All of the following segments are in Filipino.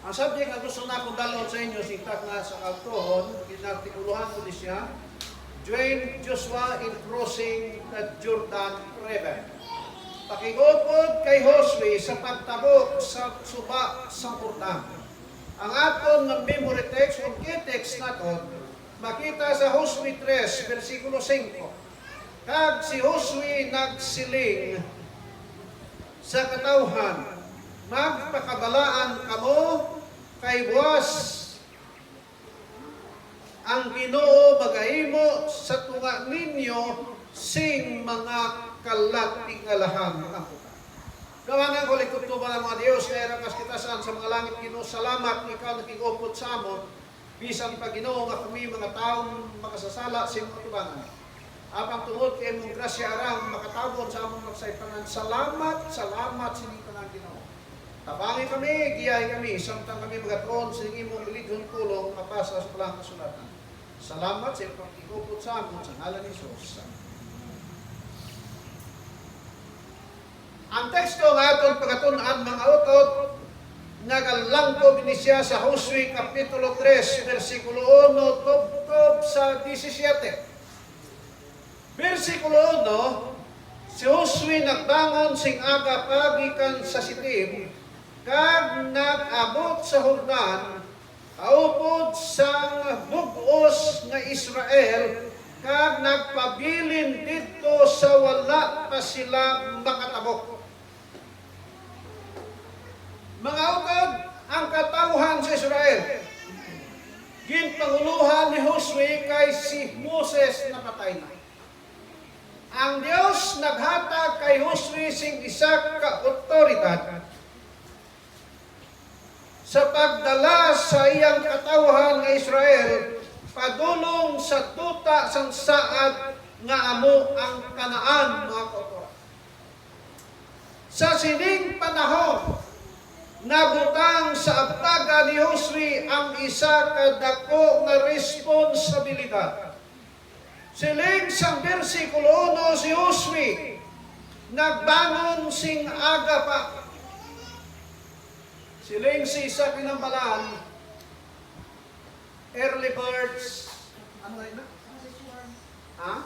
Ang subject na gusto na akong dalon sa inyo, sintak nga sa altohon, kinartikuluhan ko siya, join Joshua in crossing the Jordan River. Pakigupod kay Josue sa pagtabok sa suba sa Jordan. Ang aton ng memory text o key text naton, makita sa Josue 3, versikulo 5. Kag si Josue nagsiling sa katawhan, magpakabalaan kamo kay buwas ang Ginoo magahimo sa tunga ninyo sing mga kalatingalahan ang puta. Gawangan ko likod to ba ng mga Diyos, kaya rakas kita saan sa mga langit Ginoo, salamat ikaw nakigupot sa amon, bisan pa Ginoo nga kami mga taong makasasala sa imong tubangan. Apang tungod kay imong grasya aram makatabon sa among magsaypanan. Salamat, salamat sinita ng Ginoo. Tabangi kami, giyahin kami, samtang kami magatron sa imong bilidhon kulong mapasa sa palang kasulatan. Salamat sa imong pagkikupot sa amon sa ngalan ni Jesus. Ang teksto nga atong pagatunan mga utot, nagalangkob ni siya sa Josue Kapitulo 3, versikulo 1, tubtob sa 17. Versikulo 1, si Josue nagbangon sing aga pagikan sa Sitim, kag nag-abot sa Jordan, kaupod sa bugos nga Israel, kag nagpabilin dito sa wala pa sila makatabok. Mga utod, ang katawhan sa Israel, ginpanguluhan ni Josue kay si Moses na patay na. Ang Diyos naghatag kay Josue sing isa ka otoridad sa pagdala sa iyang katawhan nga Israel padulong sa tuta sang saad nga amo ang Kanaan, mga kautoran. Sa sining panahon, nabutang sa abtaga ni Josue ang isa ka dako nga responsibilidad. Siling sang versikulo 1 si Josue, nagbangon sing aga pa. Siling si isa kinambalaan, early birds, ano na yun? Ha?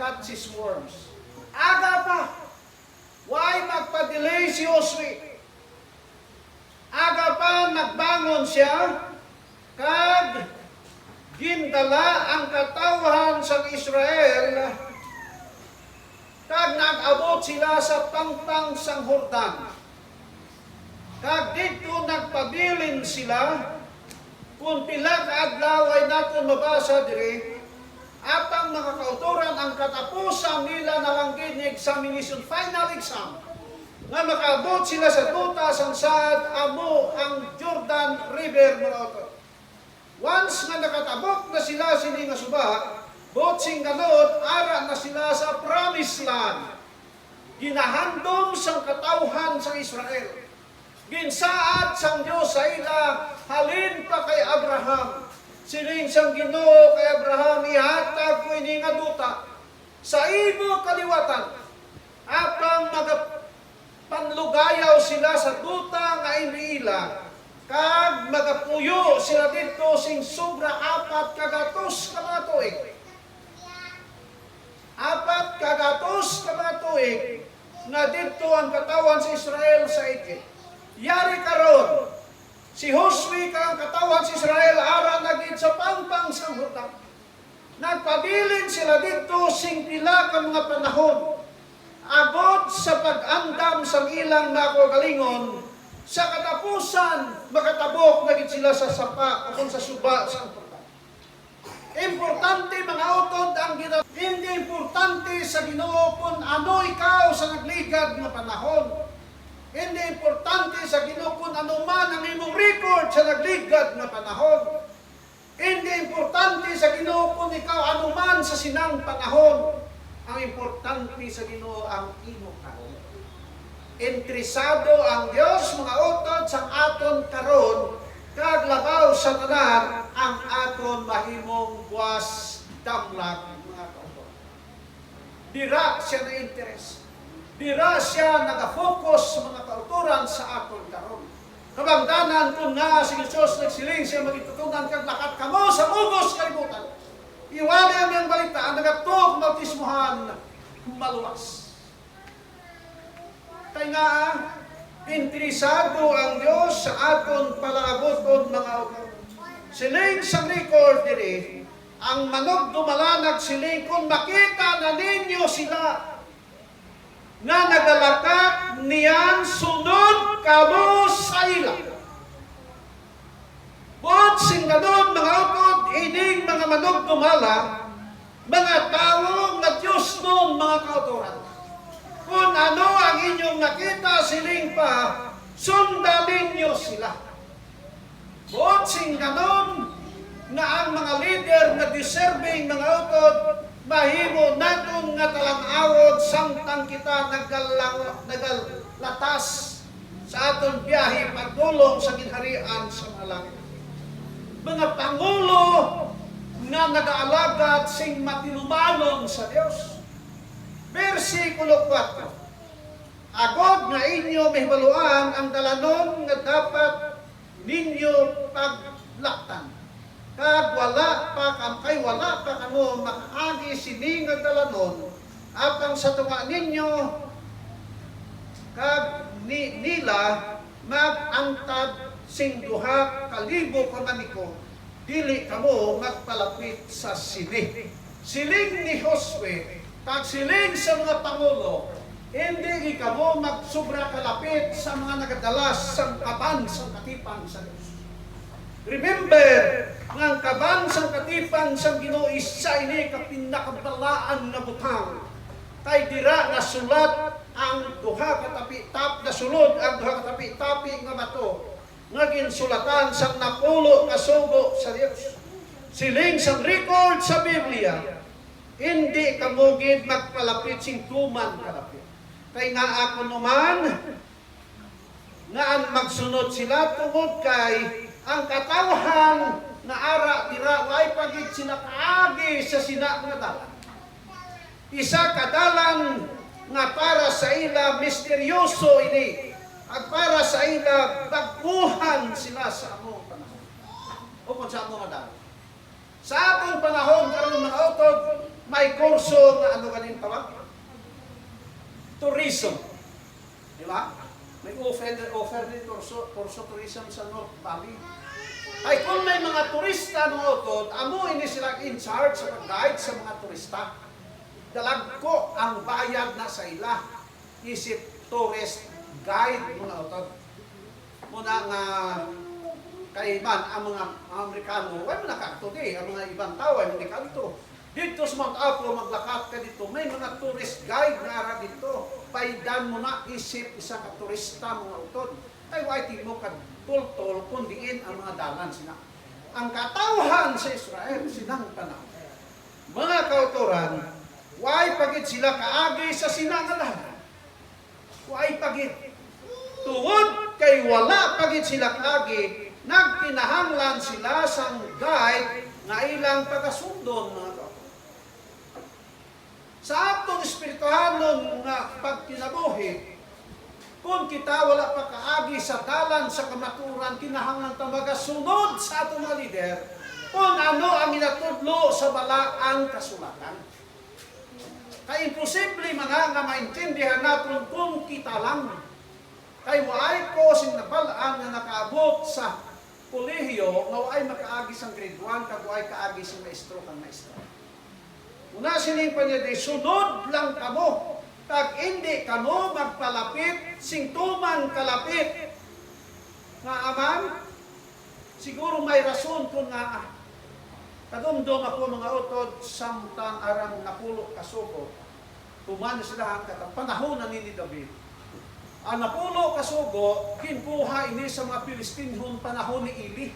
Catches worms. Aga pa. Why magpa-delay si Josue? Aga pa nagbangon siya, kag gindala ang katawhan sa Israel, kag nag-abot sila sa pangtang sang Jordan. Kag dito nagpabilin sila, kung pila ka adlaw ay natin mabasa diri, atang mga kauturan ang katapusan nila nalanggid ni examination, final exam, nga makaabot sila sa tuta sang saad amo ang Jordan River, mga auto. Once nga nakatabok na sila sini nga suba, botsing ganod, ara na sila sa promised land. Ginahandom sang katawhan sa Israel. Ginsaad sang Diyos sa ila, halin pa kay Abraham. Siling sang Ginoo kay Abraham, ihatag ko ini nga duta sa imo kaliwatan. Apang magapanlugayaw sila sa duta nga iniila, kag magapuyo sila dito sing sobra 4 kagatos ka mga tuig. 4 kagatos ka mga tuig na dito ang katawan sa Israel sa Egypt. Yari karon, si Josue kang katawan sa Israel ara nagid sa pangpang sang Jordan. Nagpabilin sila dito sing pila ka mga panahon. Abot sa pag-andam sang ilang nakagalingon, sa katapusan makatabok nagid sila sa sapa o sa suba sang Jordan. Importante mga utod ang hindi importante sa Ginoo kung ano ikaw sa nagligad na panahon. Hindi importante sa Ginoo kung ano man ang imong record sa nagligad na panahon. Hindi importante sa Ginoo kung ikaw ano man sa sinang panahon. Ang importante sa Ginoo ang imong karon. Interesado ang Dios mga utod sa aton karon, kag labaw sa tanan ang aton mahimong buwas damlag, mga kautoran. Dira siya na interes. Dira siya nagafocus sa mga kauturan sa aton karon. kabangdanan kung nga si Jesus nagsiling siya magitutunan kag lakat kamo sa ugos kalibutan. Iwali ang iyang balita, ang nagatok bautismuhan maluwas. Kaya nga, interesado ang Diyos sa aton palabuton mga utod. Siling sa record diri, ang manog dumalanag siling kung makita na ninyo sila nga nagalakat niyan sunod kamo sa ila. Bot sing ganun mga utod, ining mga manog dumala, mga tao nga Diyos noon mga kauturan. Kung ano ang inyong nakita siling pa, sundalin niyo sila. Bot sing ganun, na ang mga leader na deserving mga utod, mahimo naton nga talang-awod samtang kita nagalatas sa aton biyahe pagdulong sa ginharian sa mga langit. Mga pangulo nga nag-aalagad sing matinumanon sa Dios. Versikulo 4. Agod nga inyo mahibaluan ang dalanon nga dapat ninyo paglaktan. Kag wala pa kamo makaagi sini nga dalanon apang sa tunga ninyo kag nila magantad sing duha kalibo ka maniko dili kamo magpalapit sa sini. Siling ni Josue kag siling sa mga pangulo, hindi kamo magsubra kalapit sa mga nagadalas sang kaban sang katipan sa Dios. Remember, nga kaban sang katipan sang Ginoo isa ini ka pinakabalaan nga butang. Kay dira nasulat ang duha ka tapi-tap nasulod ang duha ka tapi-tapi nga bato nga ginsulatan sang napulo ka sugo sa Dios. Siling sang record sa Biblia, hindi kamo gid magpalapit sing tuman kalapit. Kay nga ako naman nga ang magsunod sila tungod kay ang katawhan na ara dira way pagid sila kaagi sa sina nga dalan. Isa kadalan nga para sa ila misteryoso ini at para sa ila baguhan sila sa among panahon. O kung sa among dalan. Sa atong panahon karon mga utod, may kurso nga ano ganin tawag? Tourism. Di ba? May offer din kurso tourism sa North Valley. Ay kung may mga turista mga utod, amo ini sila in charge sa pag-guide sa mga turista. Dalag ko ang bayad na sa ila. Isip tourist guide mga utod. Muna nga kaiban ang mga Amerikano, ay mga kanto di, ang mga ibang tao ay mga kanto. Dito sa Mount Apo, maglakat ka dito, may mga tourist guide na ara dito. Paidan mo na isip isa ka turista mga utod. Ay waiting mo ka tol-tol kung diin ang mga dalan sina. Ang katawhan sa Israel, sinang panahon. Mga kauturan, why pagit sila kaagi sa sinang dalan? Why pagit? Tungod kay wala pagit sila kaagi, nagkinahanglan sila sang guide nga ilang pagkasundon mga kauturan. Sa atong espirituhanon nga pagkinabuhi, kung kita wala pa kaagi sa dalan sa kamaturan, kinahanglan ta magasunod sa atong mga lider kung ano ang inatudlo sa balaang kasulatan. Kay imposible mga nga maintindihan natin kung kita lang. Kay waay ko sing nabalaan nga nakaabot sa kolehiyo nga waay makaagi sang grade 1 kag waay kaagi sa maestro kang maestro. Una sining pa niya, sunod lang kamo. Kag hindi kamo magpalapit, singtuman kalapit. Nga aman, siguro may rason kung nga kadumdum ako mga utod, samtang arang napulo kasugo. Tuman sila ang panahon na ni David. Ang napulo kasugo, kinkuha ini sa mga Pilistinhon panahon ni Eli.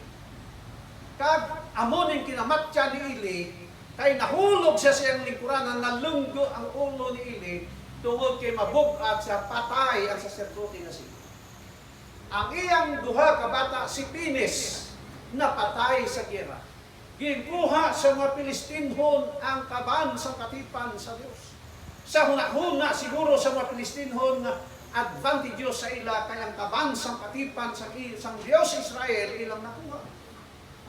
Kag amon yung kinamatya ni Eli, kay nahulog siya siyang lingkuranan, nalunggo ang ulo ni Eli, tungod kay mabugat siya, patay ang saserdote na siya. Ang iyang duha ka bata, si Pines, napatay sa gera. Ginkuha sa mga Pilistinhon ang kaban sa katipan sa Diyos. Sa huna-huna siguro sa mga Pilistinhon, advantageous sa ila kay ang kabansang katipan sa isang Diyos Israel ilang nakuha.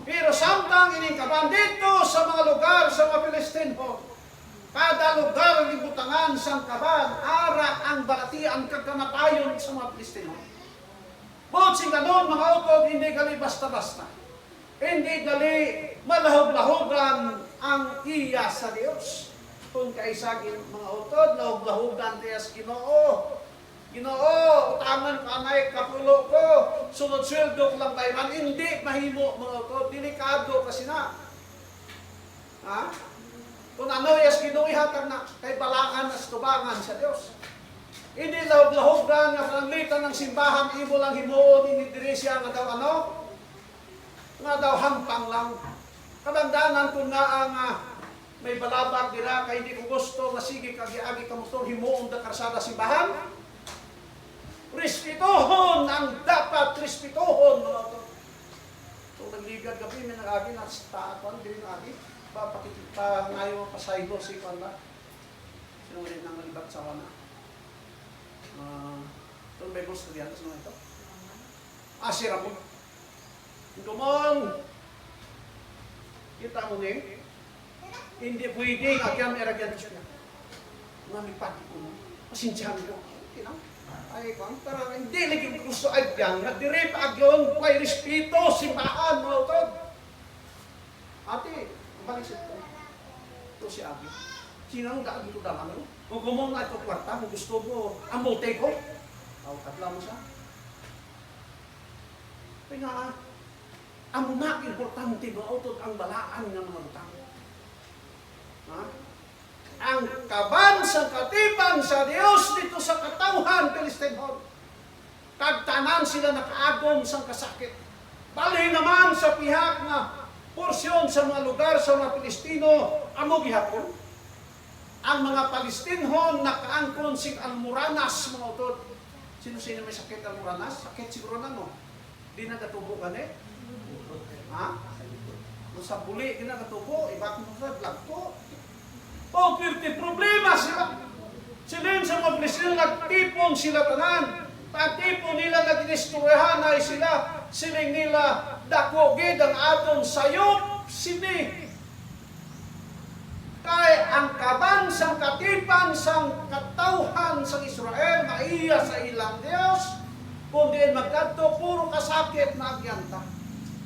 Pero samtang ining kaban dito sa mga lugar sa mga Pilistino, kada lugar ng butangan sang kaban, ara ang balatian kagkamatayon sa mga Pilistino. Bukod sing ganon, mga utod, hindi gali basta-basta. Hindi gali malahog-lahogan ang iya sa Dios. Kung kaisagin mga utod, lahog-lahogan tiyas Ginoo. Ginoo, utangan ka ngay kapulo ko, sunod sweldo ko lang tayo. Hindi mahimo mga utod, delikado kasi na. Ha? Kung ano yes Ginoo ihatag na kay balaan at tubangan sa Dios. Hindi lahog-lahogan nga pananglitan ng simbahan, imo lang himuon, inidiresya nga daw ano? Nga daw hampang lang. Kabangdanan kung nga ang may balabag nila kay hindi ko gusto nga sige kagi-agi ka mo himuon da karsada simbahan. Respetohon ang dapat respetohon mga ito. Kung nagligad gabi, may nag-agi na taakon, hindi nag-agi. Papakita ngayon pasaygo si Kanda. Sinulit ng malibat sa wana. Ito may gusto diyan sa mga ito. Asira mo. Kumon, kita mo ni, hindi pwede akyam eragyan siya. Mamipati ko mo. Pasensyahan ko. Okay lang. Ay, kung parang hindi lagi gusto agyan, nagdirip agyon, kay respeto, simbahan, mga utod. Ate, balik siya ito. Ito si Abi. Sinang daan dito daman, no? Kung kumong na ito kwarta, kung gusto mo, ang multi ko, katla mo siya. Kaya nga, ang muna, importante mga utod, ang balaan ng mga utang. Ha? Ang kaban sa katipan sa Dios dito sa katawhan Pilistino. Kagtanan sila nakaagom sa kasakit. Bali naman sa pihak na porsyon sa mga lugar sa mga Pilistino, amo gihapon. Ang mga Palestinhon nakaangkon sing almuranas mga utod. Sino may sakit almuranas? Sakit siguro na no. Di nagatubo ka eh. Ha? Kung sa buli, di nagatubo, iba kung sa blagto. O, pirti problema sila. Sila sa mga Pilistino, nagtipon sila tanan. Pagtipon nila, nagdinisturyahan ay sila. Siling nila, dakogid ang atong sayop, sini. Kay ang kaban sang katipan sang katawhan sang Israel, maiya sa ilang Dios, kundi magkadto, puro kasakit na agyanta.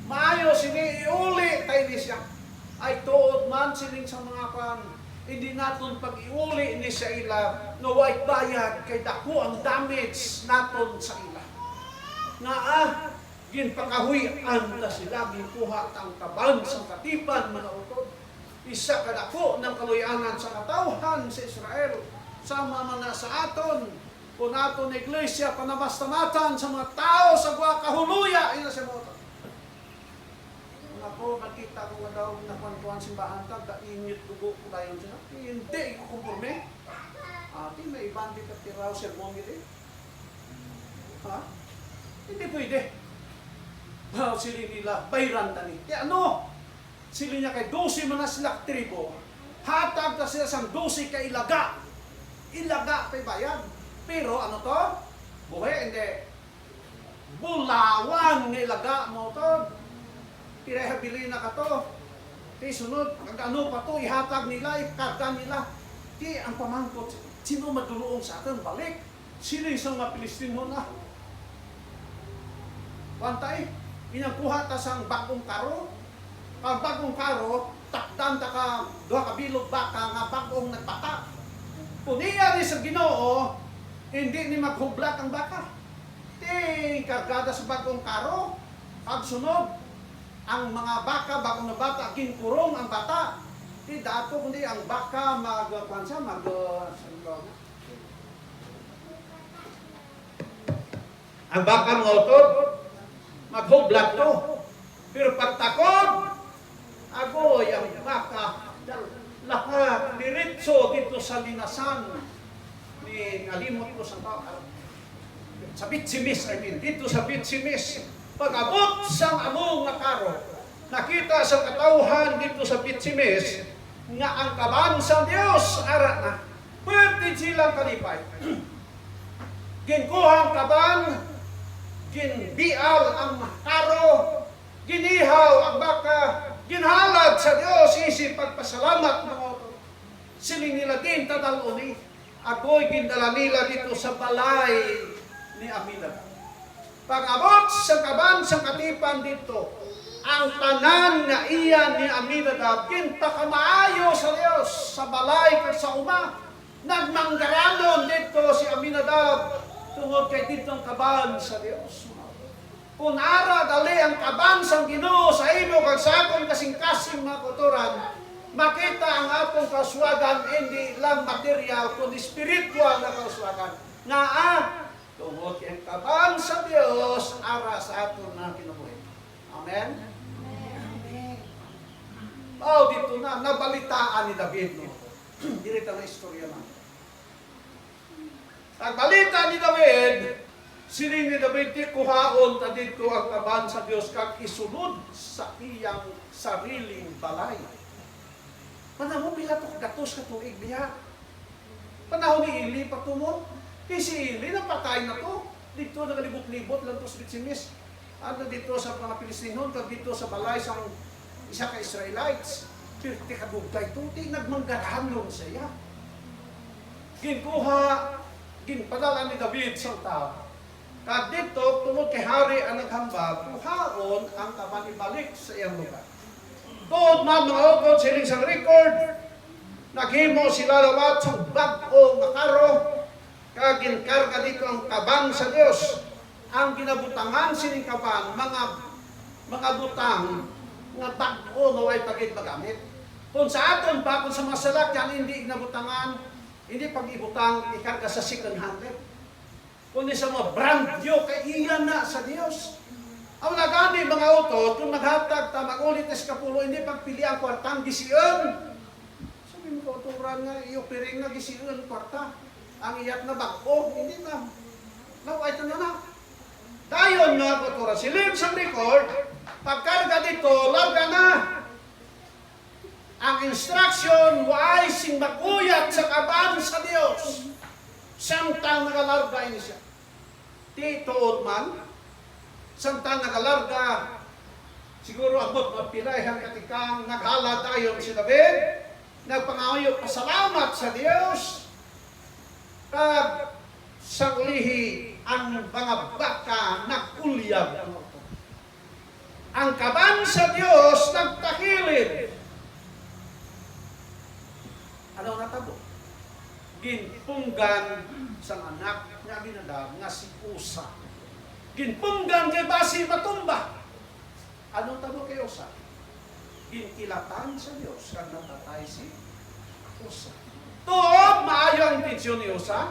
Maayo sini, iuli tayo siya. Ay tuod man siling sa mga kan, hindi naton pag-iuli ni sa ila na white bayad kay dako ang damage naton sa ila. Nga ginpakahuyan na sila, ginkuha ang kaban sa katipan, manautod. Isa kadako ng kaluyanan sa katawhan sa Israel. Sama man na sa aton, kung aton iglesia, panabastamatan sa mga tao sa buha kahuluya, ina siya mo. Ako, nakita ko nga daw nakwantuan simbahan ka, kainit dugo ko tayo siya. Hindi, ikukumpurme. Ati, may ibang di katiraw sermon nila. Ha? Hindi pwede. Sili nila, bayran tani. Kaya ano? Sili niya kay 12 man na sila tribo. Hatag na sila sang 12 kay ilaga. Ilaga kay bayan. Pero ano to? Buhay, hindi. Bulawan ng ilaga mo to. Pirehabilin na ka to. Di sunod, kagano pa to, ihatag nila, ikarga nila. Di ang pamangkot, sino maduluong sa atin, balik. Sino isang mga Pilistino na? Pantay, inakuha ta sang bagong karo. Ang bagong karo, takdan ta ka, doha ka bilog baka, nga bagong nagpata. Kung iya ni sa Ginoo, hindi ni maghublak ang baka. Di, kargada sa bagong karo, pagsunod, ang mga baka, bagong na bata, kinkurong ang bata. Di dato kundi ang baka magkuansa, ang baka mga utod, maghublag to. Pero pagtakod, agoy ang baka, lahat, diretso dito sa linasan ni ngalimot ko sa Bitsimis, dito sa Bitsimis. Pag-abot sang among nga karo, nakita sa katawhan dito sa Bitsimis nga ang kaban sa Dios ara na. Pwede silang kalipay. Ginkuha ang kaban, ginbial ang karo, ginihaw ang baka, ginhalad sa Dios isip pagpasalamat mga utod. Siling nila din tadaluni, ako'y gindala nila dito sa balay ni Aminadab. Pag-abot sa kaban sa katipan dito, ang tanan nga iyan ni Aminadab, kinta kamaayo sa Dios, sa balay kag sa uma. Nagmanggaranon dito si Aminadab, tungod kay ditong kaban sa Dios. Kung ara dali ang kaban sa Ginoo sa imo kag sa akon kasing-kasing mga kutoran, makita ang atong kauswagan hindi lang material kundi spiritual na kauswagan. Nga tungod kay ang kaban sa Dios ara sa aton na kinabuhi. Amen. Oh, dito na nabalitaan ni David no. Dito na istorya na. Ang balita ni David, sining ni David, di kuhaon ta dito ang kaban sa Dios kag isunod sa iyang sariling balay. Panahon bila to gatos ka tuig biya. Panahon ni Eli pagtumo, kay si Eli napatay na to. Dito nagalibot-libot lang to sa Bitsimis. Ano dito sa mga Pilistino, kag dito sa balay sa isa ka Israelites. Pirti ka bugtay to, di nagmanggaranon sa iya. Ginkuha, ginpadala ni David sa tao. Kag dito, tungod kay hari ang naghambag, kuhaon ang kaban ibalik sa iyang lugar. Tuod na mga utod siling sa record, naghimo sila lawat sa bag-o nga karo, kag ginkarga dito ang kaban sa Dios. Ang ginabutangan sining kaban, mga butang nga bag-o nga way pagit magamit. Kung sa aton pa, kung sa mga salakyan, hindi ginabutangan, hindi pag-ibutang ikarga sa second hand. Kundi sa mga brand new, kay iyan na sa Dios. Ang nagani mga utod, kung naghatag ta magulit na skapulo, hindi pagpili ang kwartang gisiyon. Sabi mo ko, uturan nga, iupiring na gisiyon kwarta. Ang iyat na bag-o, hindi na. Naway ito na. Dayon nga, uturan, silip sa record, pagkarga dito, larga na. Ang instruction, why sing maguyat sa kaban sa Dios. Samtang nagalarga ini siya. Tituod man, samtang nagalarga, siguro abot mapilay katikang naghala tayo si David, nagpangayo pasalamat sa Dios, kag sa ulihi ang mga baka nagkulyab. Ang kaban sa Dios nagtakilid. Ano natabo? Ginpunggan sa anak nga Aminadab nga si Usa. Ginpunggan kay basi matumba. Anong tabo kay Usa? Ginkilatan sa Dios kag natatay si Usa. Tuod maayo ang intensyon ni Usa.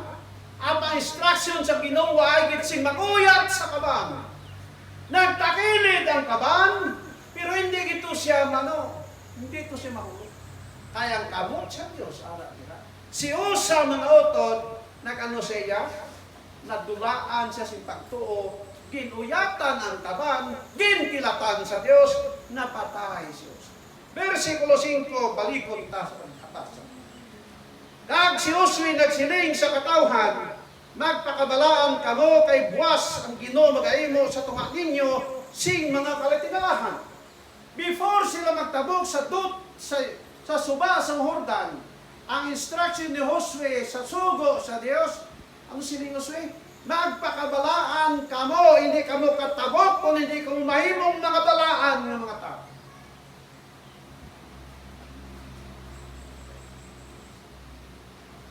Ang instruction sa Ginoo ay gitsing maguyat sa kaban. Nagtakilid ang kaban, pero hindi gito siya hindi ito siya mahulog. Kaya ang kamot sa Dios ara dira. Si Usa mga utod, nag-ano siya, nadulaan siya sa pagtuo, ginuyatan ang kaban, ginkilatan sa Dios, napatay si Usa. Versikulo 5, balikon ta sa pagkatasa. Kag si Uswi nagsiling sa katawhan, magpakabalaan kamo kay buwas ang Ginoo magaimo sa tunga ninyo sing mga kalitinahan. Before sila magtabog sa suba sa Jordan, ang instruction ni Josue sa sugo sa Dios, ang siling Josue, magpakabalaan kamo, hindi kamo katabok kung hindi kamo mahimong mga balaan ng mga tao.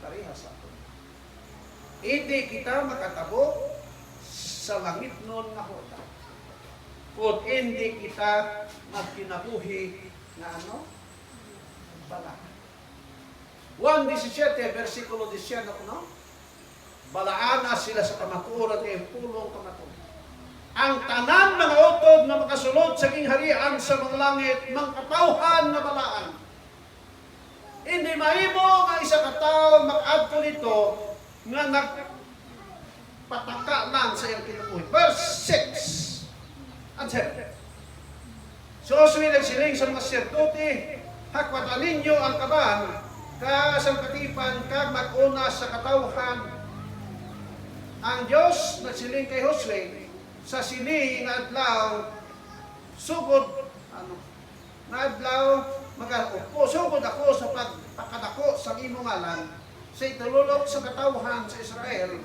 Parehas ako. Hindi kita makatabok sa langit nun na Jordan. Kung hindi kita magkinabuhi na balaan. 1:17, versikulo 10, balaan na sila sa kamatuoran kay pulong kamatuoran. Ang tanan mga utod na makasulod sa gingharian sa mga langit, mga katawhan na balaan. Hindi mahimo nga isa katao makaadto nito nga nagpataka lang sa iyang kinabuhi. Verse 6 and 7. So, nagsiling sa mga sirtuti, hakwatan ninyo ang kaban, kasang katipan, kag mag-una sa katawhan, Ang Dios nagsiling kay Josue sa sini nga adlaw sugod nga adlaw magaupo sugod ako sa pagpakadako sa imong ngalan sa itululok sa katawhan sa Israel.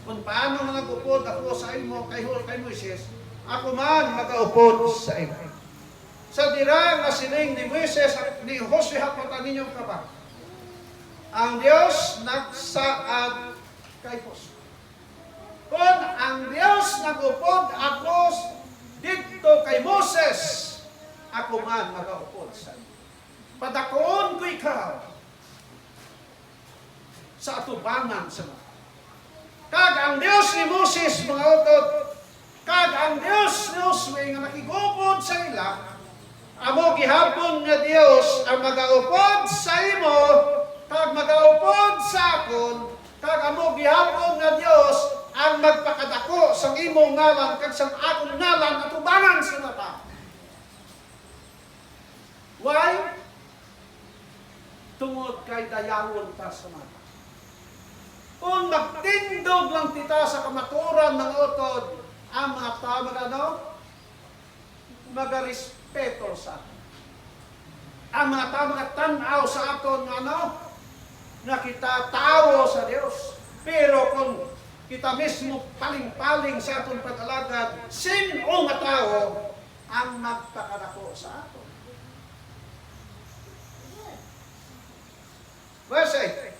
Kung paano nga nag-upod ako sa imo kay Moises, ako man mag-upod sa imo. Sa dira nga siling ni Moises at ni Josue hapotan ninyo kaba. Ang Dios nagsaad kay Josue. Kung ang Dios nag-upod ako dito kay Moses, ako man mag-upod sa imo. Padakoon ko ikaw sa atubangan sa mga. Kag ang Dios ni Moses mga utod, kag ang Dios ni Josue nga nakigupod sa ila, amo gihapon nga Dios ang magaupod sa imo, kag magaupod sa akon, kag amo gihapon nga Dios ang magpakadako sa imong ngalan kag sa akong ngalan atubangan sa nata. Why? Tungod kay dayawon ta sa mata. Kung magtindog lang tita sa kamaturan ng utod, ang mga tao magarespeto sa atin. Ang mga tao tanaw sa aton na kita tao sa Dios. Pero kung kita mismo paling-paling sa aton pag-alagad, sino nga tao ang magpakadako sa aton? Verse 8.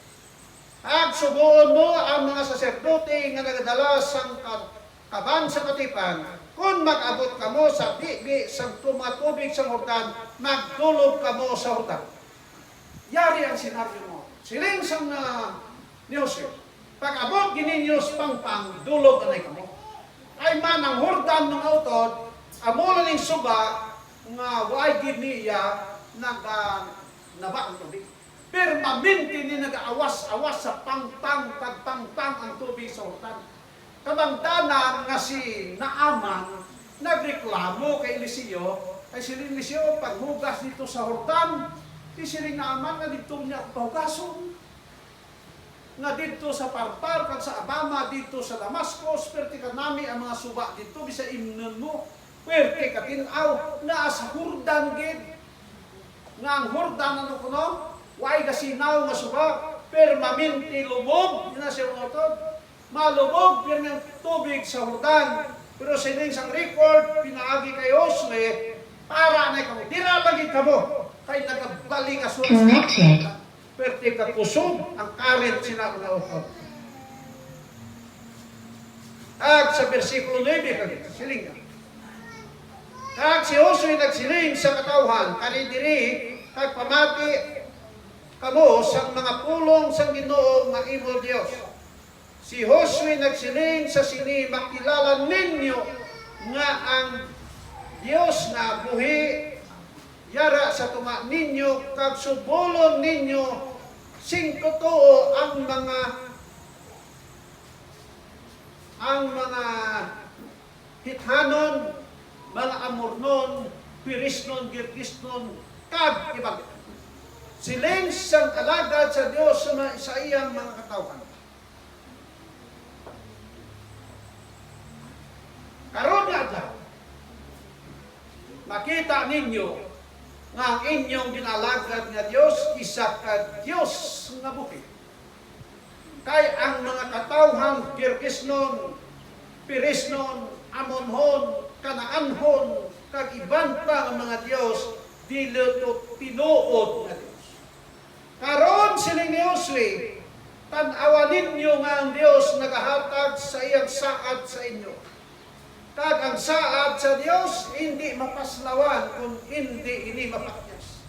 Agsubuon mo ang mga saserdote nga nagadala sang kaban sa katipan, kung mag-abot kamo sa bibi sang tumatubig sa Jordan, magdulog kamo sa Jordan. Yari ang sinabi mo. Siling sang ni Josue, pag-abot gininyo sa pangpang, dulog anay kamo. Ay man ang Jordan ng utod, amula ning suba nga waay giniya naba ang tubig. Pero maminti ni nag-awas-awas sa pangpang ang tubig sa Jordan. Kabangtanan nga si Naaman nagreklamo kay Eliseo, ay si Eliseo paghugas dito sa Jordan, si Naaman nga dito niya pahugason. Nga dito sa Parpar, kag sa Abama, dito sa Damascus, pwerte ka nami ang mga suba dito, bisa imnon mo, pwerte ka tinaw, nga sa Jordan gid. Nga ang Jordan ano kuno? Why gasinaw nga suba, pero maminti lumog, yun na siya utod. Malubog yan ng tubig sa Jordan. Pero sining sang record, pinaagi kay Josue, para na kamo. Dira lagi kamo. Kay nagabali ka sa Jordan. Pwerte ka kusog, ang karet sila na utod. At sa versikulo 9, siling ka. At si Josue nagsiling sa katawhan, kanidiri, kag pamati, kamo sa mga pulong sa Ginoo nga imo Dios. Si Josue nagsiling sa sini, makilala ninyo nga ang Dios nga buhi yara sa tuma ninyo kag subulon ninyo singko tuo ang mga hithanon, mga amornon, pirisnon, girgisnon, kag ibang siling sang alagad sa Dios sa iyang mga katawhan. Karon nga daw, makita ninyo nga ang inyong ginalagad nga Dios isa ka Dios nga buhi. Kay ang mga katawhan, Girgisnon, Pirisnon, Amonhon, Kanaanhon, kag iban pa ang mga Dios, dilo tinuod nga Dios. Karon siling ni Josue, tan-awa ninyo nga ang Dios nagahatag sa iyang saad sa inyo. Kag ang saad sa Dios hindi mapaslawan kung hindi ini mapakyas.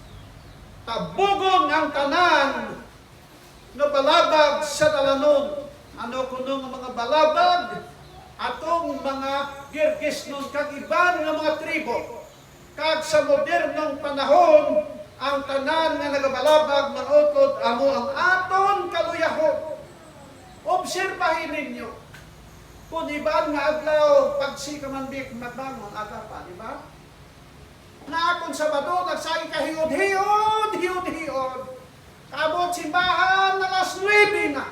Tabugon ang tanan nga balabag sa dalanon. Ano kuno nga mga balabag atong mga Girgisnon kag iban nga mga tribo. Kag sa modernong panahon ang tanan nga nagabalabag manutod amo ang aton kaluyahon. Obserbahin ninyo. Kung ibaan nga adlaw, pagsika man bik magbangon, aga pa, di ba? Na akong Sabado, nagsagi ka hiyod. Kabot simbahan, alas 9 na.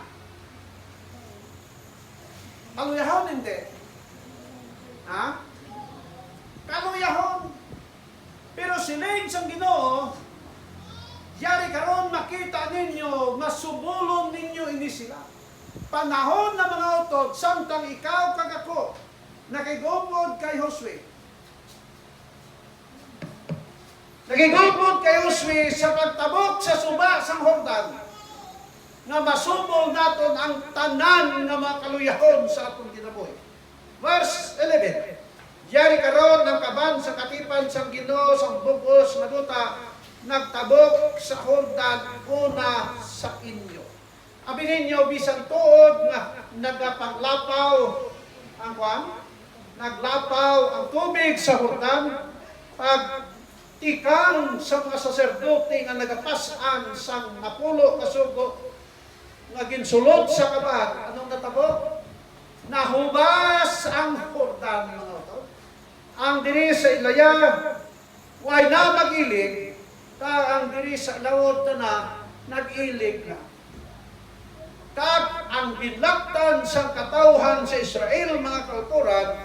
Kaluyahon hindi. Ha? Kaluyahon. Pero siling sang Ginoo, yari karon makita ninyo, masubulon ninyo ini sila. Panahon na mga utod, samtang ikaw kag ako, nakigupod kay Josue. Nakigupod kay Josue sa pagtabok sa suba sang Jordan, nga masubol naton ang tanan nga mga kaluyahon sa atong kinabuhi. Verse 11. Yari karon ang kaban sa katipan sang Ginoo sang bugos nga duta, nagtabok sa Jordan una sa inyo. Abi ninyo bisan tuod nga nagapanglapaw ang kwan, naglapaw ang tubig sa Jordan, pag tikang sa mga saserdote nga nagapasan sang napulo kasugo nga ginsulod sa kaban. Anong natabok? Nahubas ang Jordan, mga ito. Ang diri sa ilaya, way na mag-ilig, ang diri sa lawod na nag-ilig na. Kag ang gidlaktan sa katawhan sa Israel, mga kauturan,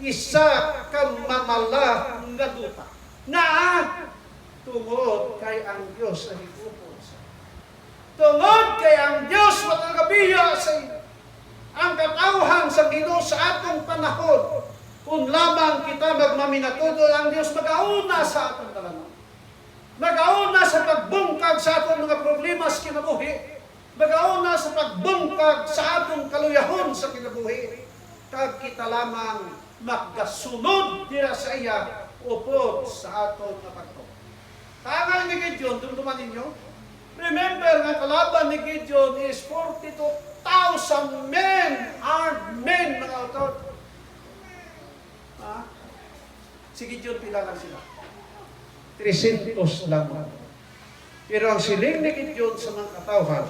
isa kang mamala nga duta. Na tungod kay ang Diyos ang igupod sa. Tungod kay ang Diyos matagabiya sa inyo. Ang katawhan sa Ginoo sa atong panahon, kung lamang kita magmaminatudo, ang Diyos mag-auna sa atong talanong. Mag-auna sa pagbungkag sa atong mga problema sa kinabuhi. Mag-auna sa pagbungkag sa atong kaluyahon sa kinabuhi. Kag kita lamang magkasunod dira sa iya upod sa atong napagto. Tangan ni Gideon, dumduman ninyo. Remember nga kalaban ni Gideon is 42,000 men, armed men, mga autor. Si Gideon pila lang sila. 300 lang. Pero ang siling ni Gideon sa mga katawhan,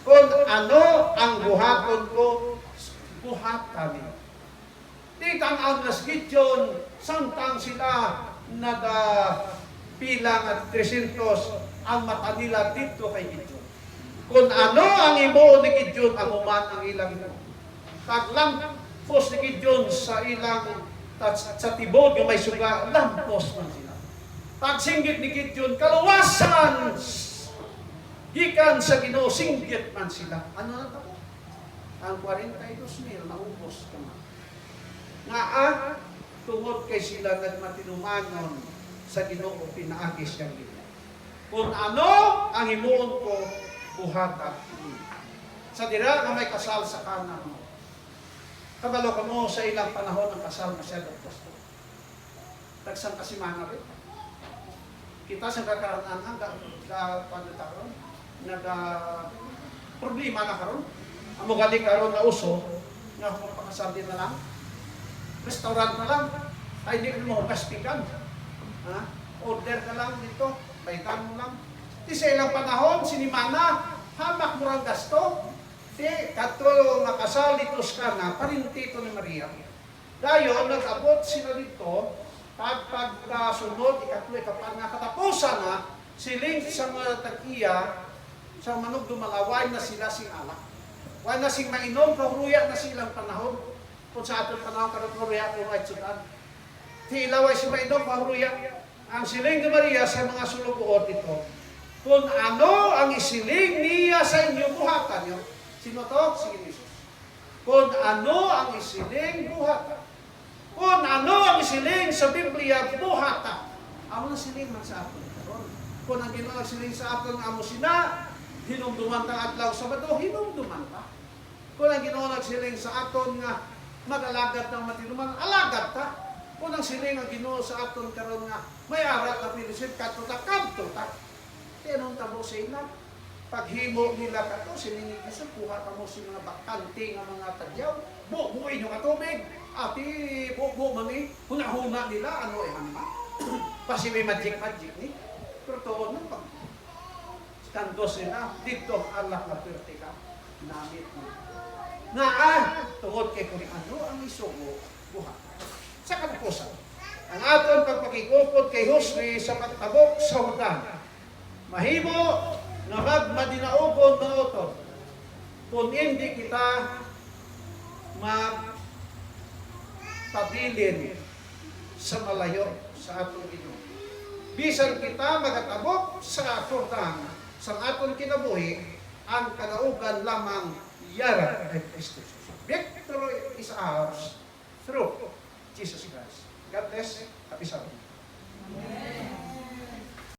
kung ano ang buhaton ko, buhatan niyo. Di tanaw na si Gideon, samtang sila nagpilang at 300 ang mata nila dito kay Gideon. Kung ano ang imo ni Gideon, ang uman ang ilang imo. Taglampos ni Gideon sa ilang sa tibod yung may suga, lampos man sila. Pagsinggit ni Gideon, kaluwasan gikan sa Ginoo, singgit man sila. Ano na ito? Ang 42,000 naubos ka man. Nga tungod kay sila nagmatinumanon sa Ginoo, pinaagis siyang Ginoo. Kung ano ang himuon ko, buhatan. Sa dira na may kasal sa kanan mo. Kabalo ka mo sa ilang panahon ng kasal na siya ng pastor. Tagsang kasimana rin. Kita sa kakaranan karon problema na karon. Amo gali karon na uso nga pakasal din na lang. Restaurant na lang. Ay hindi mo kaspikan. Ha? Order ka lang dito, baitan mo lang. Di sa ilang panahon sinimana hamak mo ang gasto. Di kato nga kasal dito sa kana parintito ni Maria. Dayon nag-abot sila dito. Pagkasunod, ikatlo, kapag nakatapusan na, siling sa mga tag-iya, sa manog dumalaway na sila sing alak. Wala na sing mainom, kahuruya na silang panahon. Kung sa atong panahon, kahuruya, kung ay tsudan. Tilaway si mainom, kahuruya. Ang siling ni Maria sa mga sulubuot ito, kung ano ang isiling niya sa inyo, buhatan nyo. Sino to? Sige, Jesus. Kung ano ang isiling, buhatan. Kung ano ang siling sa Biblia, buhata. Amo na siling man sa aton karon. Kung ang Ginoo siling sa aton amo sina, hinumduman ta adlaw Sabado, hinumduman ta. Kung ang Ginoo siling sa aton nga mag-alagad ng matinuman, alagad ta. Kung ang siling ang Ginoo sa aton karon nga may arat na pilisit kadto ta kadto ta. Tinong tabo sa ila. Paghimo nila kato siling ni sa kuha ta mo si mga bakante nga mga tadyaw. Buuin yung katubig. Ati, buo mami, huna-huna nila, ano hama. Kasi may magic ni. Pero toon nun pa. Kandos nila, dito, Allah na pwerte ka. Namit mo. Tungod kay kung ano ang isugo, buhat. Sa katapusan, ang aton pagpakikupod kay Josue sa pagtabok sa Jordan. Mahimo na magmadinaogon mga utod. Kung hindi kita magpabilin sa malayo sa atong Ginoo. Bisan kita magatabok sa atong sa atong kinabuhi, ang kadaugan lamang yara kay Kristo. Victory is ours through Jesus Christ. God bless. Happy Sabbath.